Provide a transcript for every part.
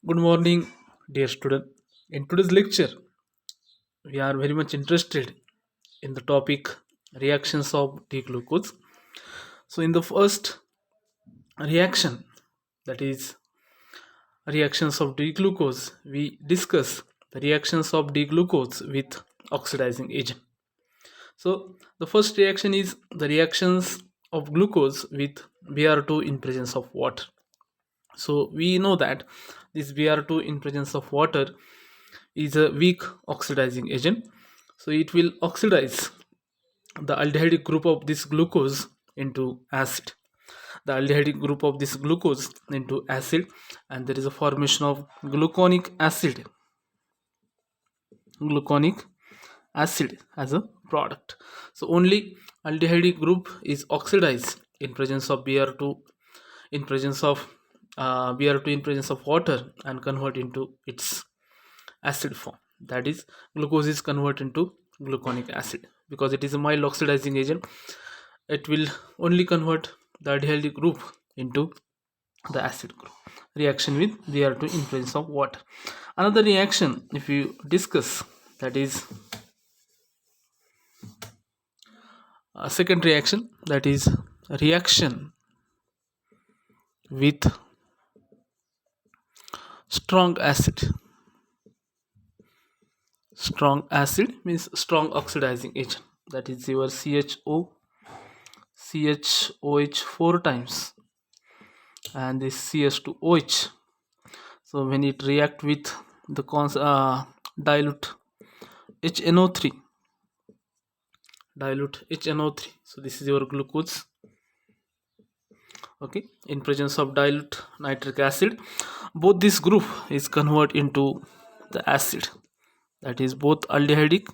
Good morning, dear student. In today's lecture, we are very much interested in the topic reactions of D-glucose. So, in the first reaction, that is reactions of D-glucose, we discuss the reactions of D-glucose with oxidizing agent. So, the first reaction is the reactions of glucose with Br2 in presence of water. So, we know that this Br2 in presence of water is a weak oxidizing agent. So it will oxidize the aldehyde group of this glucose into acid. The aldehyde group of this glucose into acid, and there is a formation of gluconic acid. Gluconic acid as a product. So only aldehyde group is oxidized in presence of Br2 in presence of Br2 in presence of water and convert into its acid form, that is glucose is converted into gluconic acid. Because it is a mild oxidizing agent, it will only convert the aldehyde group into the acid group. Reaction with Br2 in presence of water. Another reaction if you discuss, that is a second reaction, that is reaction with strong acid. Strong acid means strong oxidizing agent, that is your CHOH 4 times and this CS2OH. So when it react with the dilute HNO3, so this is your glucose, okay, in presence of dilute nitric acid, both this group is converted into the acid, that is both aldehydic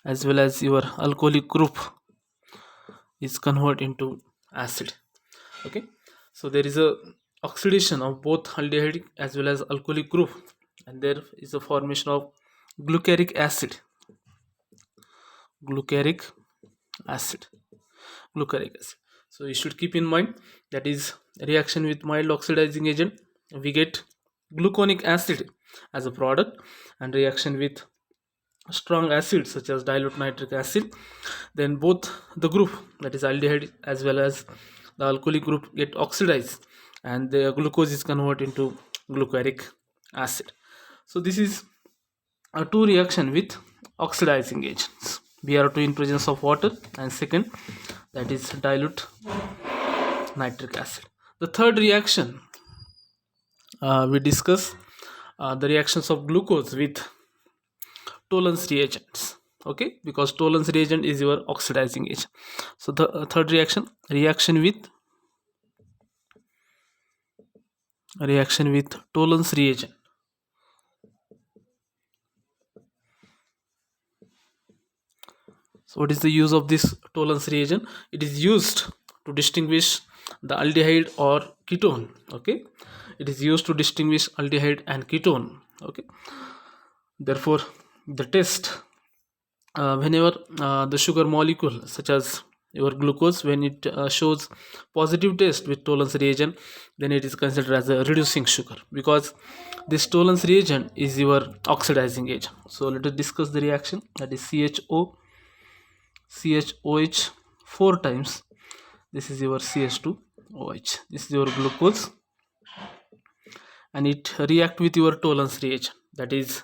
as well as your alcoholic group is converted into acid. Okay, so there is a oxidation of both aldehydic as well as alcoholic group, and there is a formation of glucaric acid. Glucaric acid. So you should keep in mind that is reaction with mild oxidizing agent, we get gluconic acid as a product, and reaction with strong acids such as dilute nitric acid, then both the group, that is aldehyde as well as the alcoholic group, get oxidized and the glucose is converted into glucaric acid. So this is a two reaction with oxidizing agents, Br2 in presence of water, and second, that is dilute nitric acid. The third reaction, we discuss the reactions of glucose with Tollens reagents. Okay, because Tollens reagent is your oxidizing agent. So the third reaction, reaction with Tollens reagent. So what is the use of this Tollens reagent? It is used to distinguish the aldehyde or ketone. Okay, it is used to distinguish aldehyde and ketone. Okay, therefore the test, whenever the sugar molecule such as your glucose, when it shows positive test with Tollens reagent, then it is considered as a reducing sugar, because this Tollens reagent is your oxidizing agent. So let us discuss the reaction, that is CHOH 4 times, this is your CH2OH, this is your glucose, and it react with your Tollens reagent, that is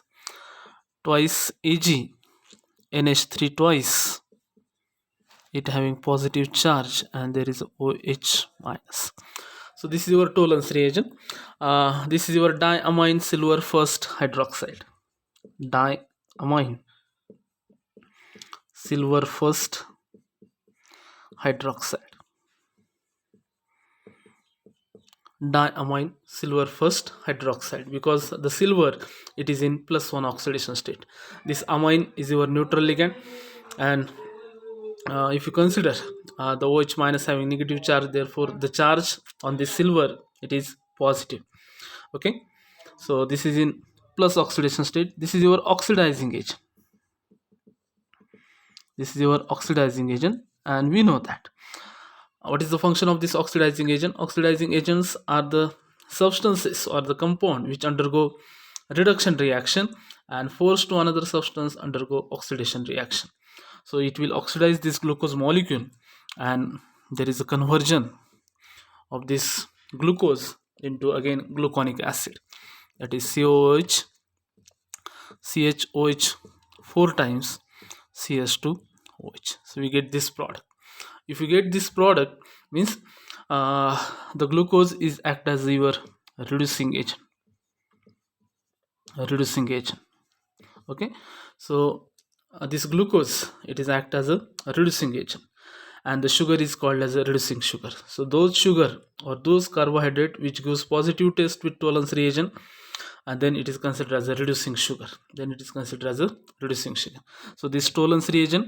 twice Ag NH3 twice, it having positive charge, and there is OH minus. So this is your Tollens reagent. This is your diamine silver first hydroxide. Diamine silver first hydroxide. Diamine silver first hydroxide, because the silver, it is in +1 oxidation state. This amine is your neutral ligand, and if you consider the OH minus having negative charge, therefore the charge on the silver, it is positive. Okay, so this is in plus oxidation state. This is your oxidizing agent. And we know that what is the function of this oxidizing agent. Oxidizing agents are the substances or the compound which undergo reduction reaction and forced to another substance undergo oxidation reaction. So it will oxidize this glucose molecule, and there is a conversion of this glucose into again gluconic acid, that is CHOH 4 times CS2OH. So we get this product. If you get this product, means the glucose is act as your reducing agent. Okay, so this glucose, it is act as a reducing agent, and the sugar is called as a reducing sugar. So those sugar or those carbohydrate which gives positive taste with tolerance reagent, and then it is considered as a reducing sugar. So this tolerance reagent,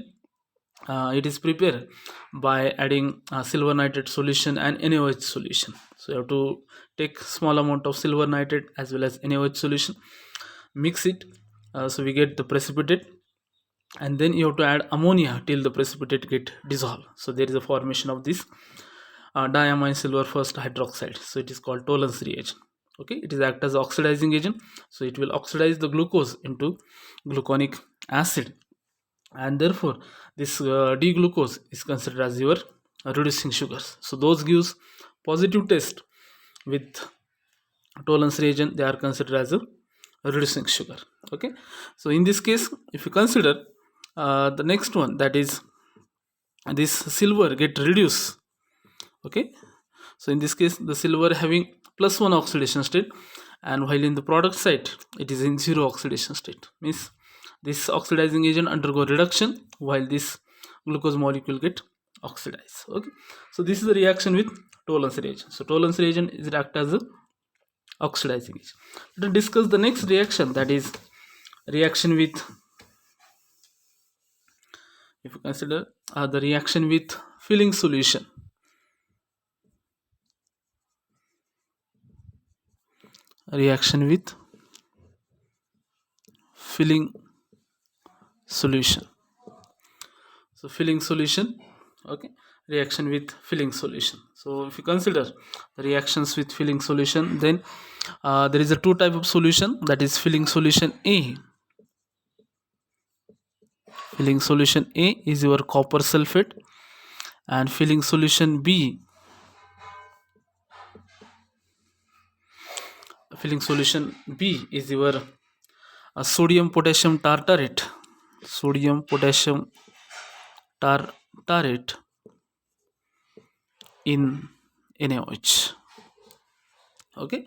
it is prepared by adding silver nitrate solution and NaOH solution. So you have to take small amount of silver nitrate as well as NaOH solution, mix it, so we get the precipitate, and then you have to add ammonia till the precipitate get dissolved. So there is a formation of this diamine silver first hydroxide. So it is called tolerance reagent. Okay, it is act as oxidizing agent, so it will oxidize the glucose into gluconic acid, and therefore this D-glucose is considered as your reducing sugars. So those gives positive taste with tolerance reagent, they are considered as a reducing sugar. Okay, so in this case, if you consider the next one, that is this silver get reduced. Okay, so in this case the silver having +1 oxidation state, and while in the product side it is in 0 oxidation state, means this oxidizing agent undergo reduction while this glucose molecule get oxidized. Okay, so this is the reaction with tolerance reagent. So tolerance reagent is act as a oxidizing agent. Let us discuss the next reaction, that is reaction with, if you consider the reaction with filling solution. Reaction with filling solution. So filling solution, okay, reaction with filling solution. So if you consider the reactions with filling solution, then there is a two type of solution, that is filling solution A. Filling solution A is your copper sulfate, and filling solution B, filling solution B is your sodium potassium tartarate. Sodium potassium tartarate in NaOH. Okay,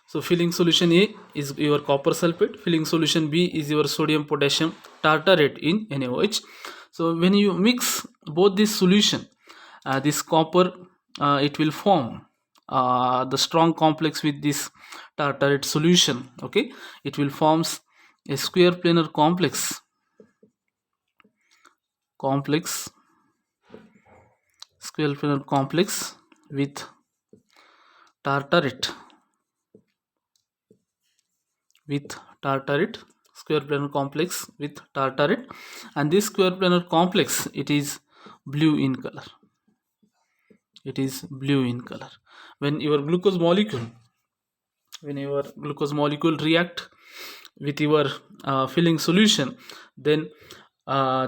so filling solution A is your copper sulfate, filling solution B is your sodium potassium tartarate in NaOH. So when you mix both this solution, this copper, it will form the strong complex with this tartarate solution. Okay, it will forms a square planar complex square planar complex with tartarate square planar complex with tartarate, and this square planar complex, it is blue in color. When your glucose molecule react with your filling solution, then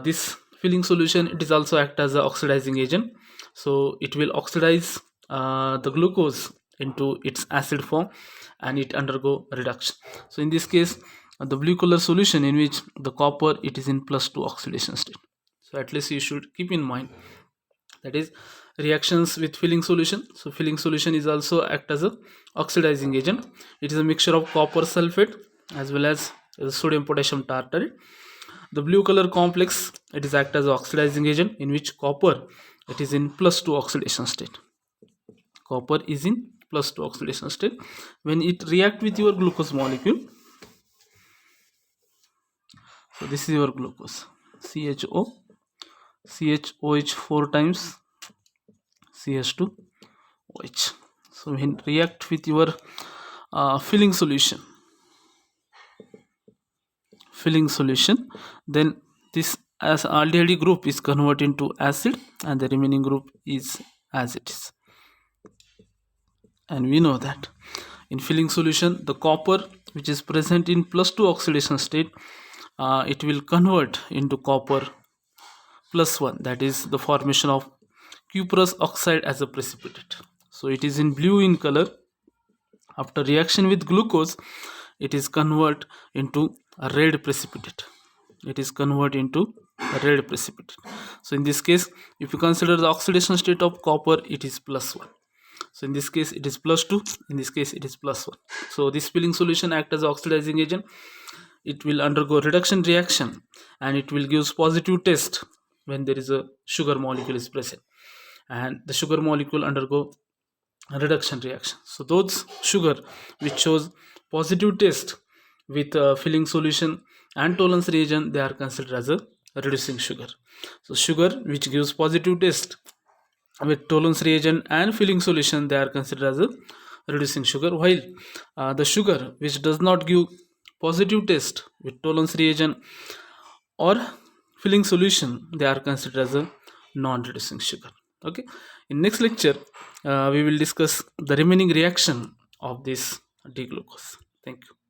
this filling solution, it is also act as a oxidizing agent. So it will oxidize the glucose into its acid form, and it undergo reduction. So in this case, the blue color solution, in which the copper, it is in +2 oxidation state. So at least you should keep in mind, that is reactions with filling solution. So filling solution is also act as a oxidizing agent. It is a mixture of copper sulfate as well as sodium potassium tartarate. The blue color complex, it is act as oxidizing agent, in which copper, it is in +2 oxidation state. When it react with your glucose molecule, so this is your glucose, CHOH 4 times CS2OH. So when react with your filling solution, then this as aldehyde group is converted into acid, and the remaining group is as it is. And we know that In filling solution, the copper which is present in +2 oxidation state, it will convert into copper +1, that is the formation of cuprous oxide as a precipitate. So it is in blue in color. After reaction with glucose, it is convert into a red precipitate. It is convert into a red precipitate. So in this case, if you consider the oxidation state of copper, it is +1. So in this case it is +2, in this case it is +1. So this filling solution act as oxidizing agent. It will undergo reduction reaction and it will give positive test when there is a sugar molecule is present, and the sugar molecule undergo reduction reaction. So those sugar which shows positive test with filling solution and tolerance reagent, they are considered as a reducing sugar. So sugar which gives positive test with tolerance reagent and filling solution, they are considered as a reducing sugar, while the sugar which does not give positive test with tolerance reagent or filling solution, they are considered as a non-reducing sugar. Okay, in next lecture we will discuss the remaining reaction of this D-glucose. Thank you.